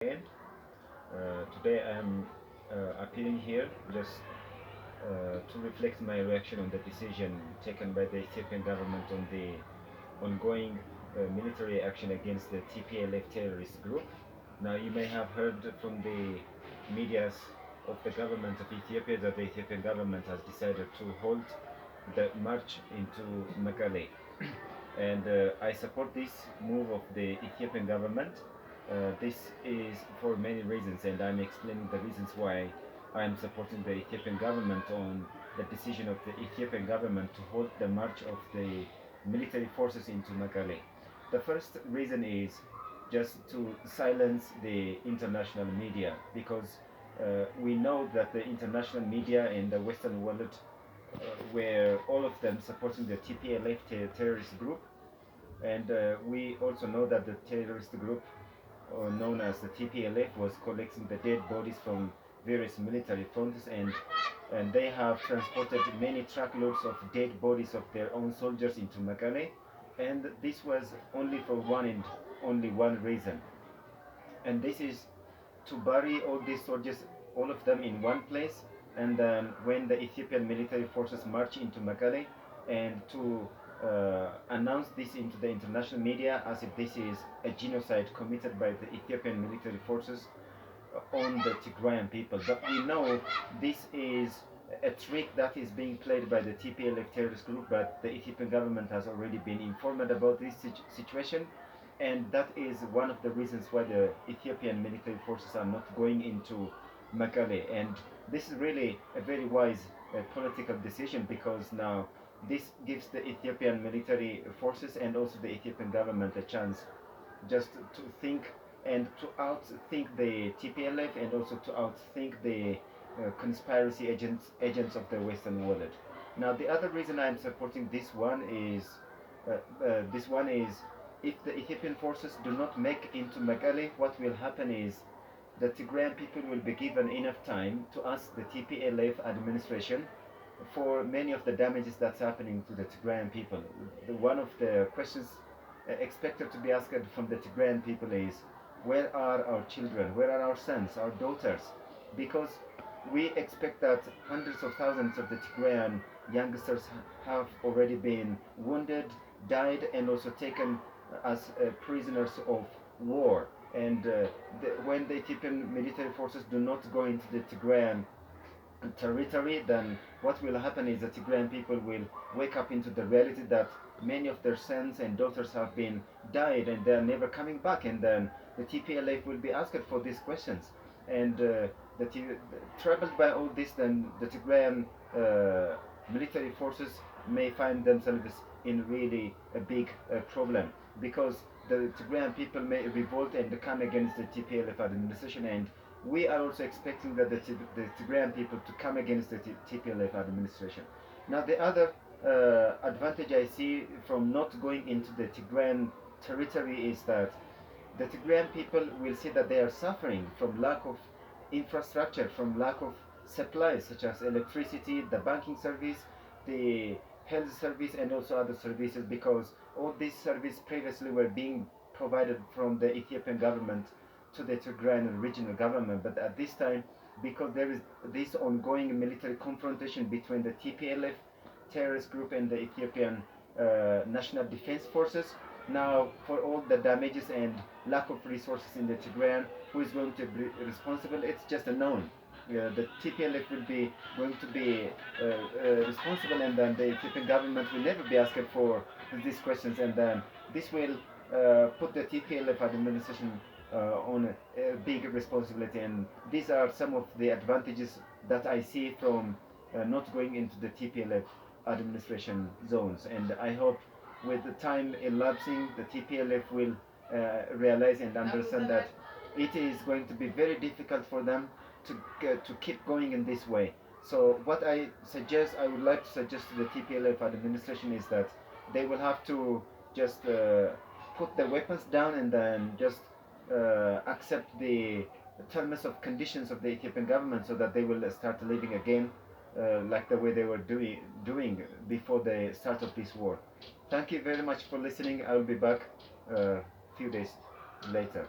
Again. Today I am appearing here just to reflect my reaction on the decision taken by the Ethiopian government on the ongoing military action against the TPLF terrorist group. Now you may have heard from the medias of the government of Ethiopia that the Ethiopian government has decided to halt the march into Mekele. And I support this move of the Ethiopian government. This is for many reasons, and I'm explaining the reasons why I am supporting the Ethiopian government on the decision of the Ethiopian government to halt the march of the military forces into Mekele. The first reason is just to silence the international media, because we know that the international media in the Western world were all of them supporting the TPLF terrorist group, and we also know that the terrorist group known as the TPLF was collecting the dead bodies from various military fronts, and they have transported many truckloads of dead bodies of their own soldiers into Mekele, and this was only for one and only one reason, and this is to bury all these soldiers, all of them in one place, and then when the Ethiopian military forces march into Mekele, and to announce this into the international media as if this is a genocide committed by the Ethiopian military forces on the Tigrayan people. But we know this is a trick that is being played by the TPLF terrorist group, but the Ethiopian government has already been informed about this situation, and that is one of the reasons why the Ethiopian military forces are not going into Mekele. And this is really a very wise political decision, because now this gives the Ethiopian military forces and also the Ethiopian government a chance just to think and to outthink the TPLF, and also to outthink the conspiracy agents of the Western world. Now, the other reason I'm supporting this one is if the Ethiopian forces do not make into Mekele, what will happen is the Tigrayan people will be given enough time to ask the TPLF administration for many of the damages that's happening to the Tigrayan people. One of the questions expected to be asked from the Tigrayan people is, where are our children? Where are our sons, our daughters? Because we expect that hundreds of thousands of the Tigrayan youngsters have already been wounded, died, and also taken as prisoners of war. And when the Ethiopian military forces do not go into the Tigrayan territory, then what will happen is the Tigrayan people will wake up into the reality that many of their sons and daughters have been died and they are never coming back, and then the TPLF will be asked for these questions. And troubled by all this, then the Tigrayan military forces may find themselves in really a big problem, because the Tigrayan people may revolt and come against the TPLF administration, and we are also expecting that the Tigrayan people to come against the TPLF administration. Now, the other advantage I see from not going into the Tigrayan territory is that the Tigrayan people will see that they are suffering from lack of infrastructure, from lack of supplies such as electricity, the banking service, the health service, and also other services, because all these services previously were being provided from the Ethiopian government to the Tigrayan regional government. But at this time, because there is this ongoing military confrontation between the TPLF terrorist group and the Ethiopian National Defense Forces, now for all the damages and lack of resources in the Tigrayan, who is going to be responsible? It's just a known. The TPLF will be going to be responsible, and then the Ethiopian government will never be asked for these questions, and then this will put the TPLF administration on a big responsibility. And these are some of the advantages that I see from not going into the TPLF administration zones. And I hope with the time elapsing, the TPLF will realize and understand that it is going to be very difficult for them to keep going in this way. So what I would like to suggest to the TPLF administration is that they will have to just put the weapons down, and then just accept the terms of conditions of the Ethiopian government, so that they will start living again like the way they were doing before the start of this war. Thank you very much for listening. I will be back a few days later.